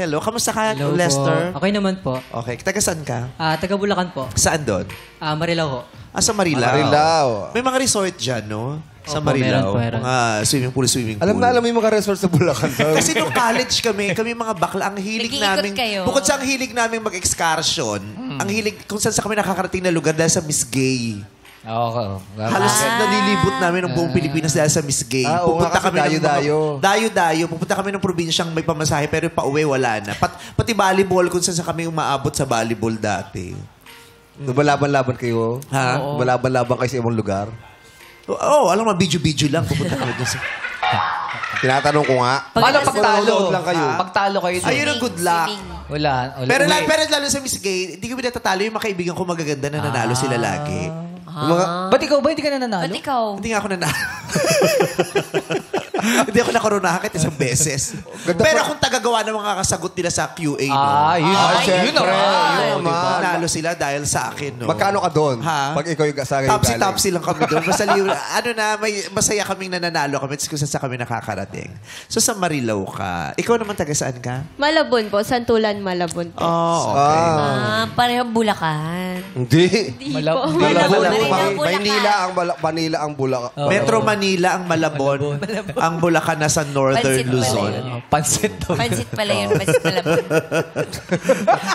Hello. Kamusta ka, Hello Lester? po. Okay naman po. Okay. Taga saan ka? Taga Bulacan po. Saan doon? Marilao ho. Sa Marilao. Marilao. May mga resort dyan, no? Sa Opo, Marilao. meron. Mga swimming pool. Alam mo yung mga resort sa Bulacan. Kasi nung college kami mga bakla, ang hilig Nag-iikot namin, kayo. bukod sa ang hilig namin mag-excursion, ang hilig, kung saan sa kami nakakarating na lugar dahil sa Miss Gay. Halos nalilibot namin ng buong Pilipinas dahil sa Miss Gay. Oo nga, kasi dayo-dayo. Dayo-dayo. Pupunta kami ng probinsyang may pamasahe pero yung pauwi wala na. Pati volleyball kung saan sa kami umaabot sa volleyball dati. Lumalaban-laban kayo? Ha? Lumalaban-laban kayo sa ibang lugar? Oo, alam mo, video-video lang. Pupunta kami doon sa... Tinatanong ko nga. Paano pagtalo? lang kayo? Pagtalo kayo doon. Ayun ang good luck. Wala. Pero lalo sa Miss Gay, hindi kami natatalo yung mga kaibigan ko magaganda na nanalo sila lagi. Ba't ikaw ba hindi ka na nanalo? Ba't ikaw? Hindi nga ako nanalo. Hindi ako nakaronahan kahit isang beses. Pero kung tagagawa ng mga kasagot nila sa QA, no? Yun naman. Yun naman. Nanalo sila dahil sa akin, no? Magkano ka doon? Ha? Pag ikaw yung sa galing. Topsy lang kami doon. Basta masaya kaming nananalo kami kung saan kami nakakarating. So sa Marilao ka. Ikaw naman taga saan ka? Malabon po. Santulan, Malabon po. Oh, okay. Pareho Bulacan. Hindi. Malabon. Manila ang Bulacan. Metro Manila ang Malabon. Ang Bulacan nasa Northern Pansit pala Luzon. yun. Pansit to. Pansit pala yun. Pansit Malabon.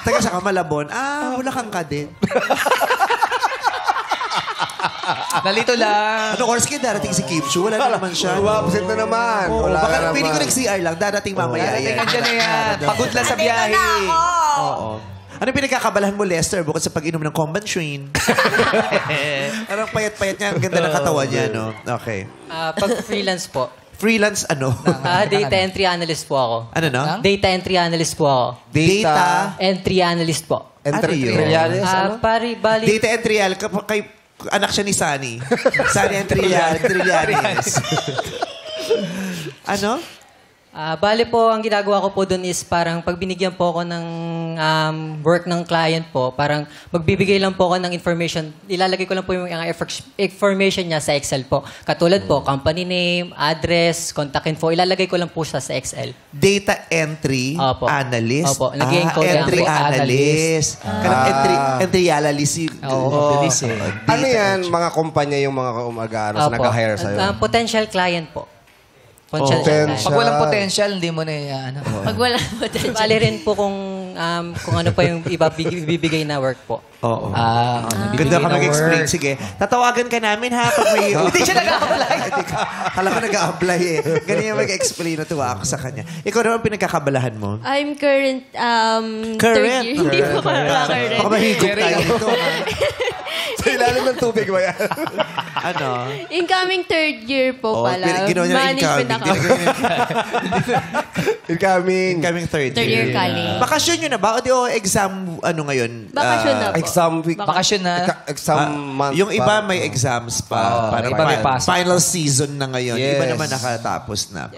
Taga sa ka Malabon. Bulacan ka din. Nalito lang. Ano oras kayo darating si Kim Chu? Wala na naman siya. Absent na naman. Wala Baka na pili ko naman. nag-CR lang. Darating mamaya. Darating ka dyan na yan. Pagod lang sa biyahe. Oo. Ano pinagkakabalahan mo, Lester, bukod sa pag-inom ng Combantrain? Anong payat-payat niya? Ang ganda ng katawan niya, no? Okay. Pag freelance po. Freelance ano? Data entry analyst po ako. Ano, no? Data entry analyst po ako. Data. Entry analyst po. Ano yun? Bali, Data entry. Kay anak siya ni Sunny. Sunny Entrillanes. Ano? bali po, ang ginagawa ko po doon is parang pag binigyan po ako ng work ng client po, parang magbibigay lang po ako ng information. Ilalagay ko lang po yung information niya sa Excel po. Katulad po, company name, address, contact info. Ilalagay ko lang po siya sa Excel. Data entry Opo. analyst? Opo. Nag-encode lang entry po. analyst. Entry analyst. Ano yan, mga kumpanya yung mga mag-ano sa nag-hire sa'yo? Potential client po. Pag walang potential, hindi mo na ano. Pag walang potential. Bali rin po kung ano pa yung ibibigay na work po. Oo. Ganda ka mag-explain. Sige. Tatawagan ka namin ha pag may... Hindi siya nag-a-apply. Hala ko nag-a-apply eh. Ganyan mag-explain. Natuwa ako sa kanya. Ikaw naman pinagkakabalahan mo? I'm current, third year. Hindi po current. Baka mahigop tayo dito. Sa ilalim ng tubig ba yan? Ano? Incoming third year po pala. Ginawa niya na incoming. Incoming third year. Third year college. Bakasyon nyo na ba? O exam, ano ngayon? Bakasyon na po. Exam week. Bakasyon na. Exam month. Yung iba may exams pa. Parang iba may pasok. final season na ngayon. Yes. Iba naman nakatapos na.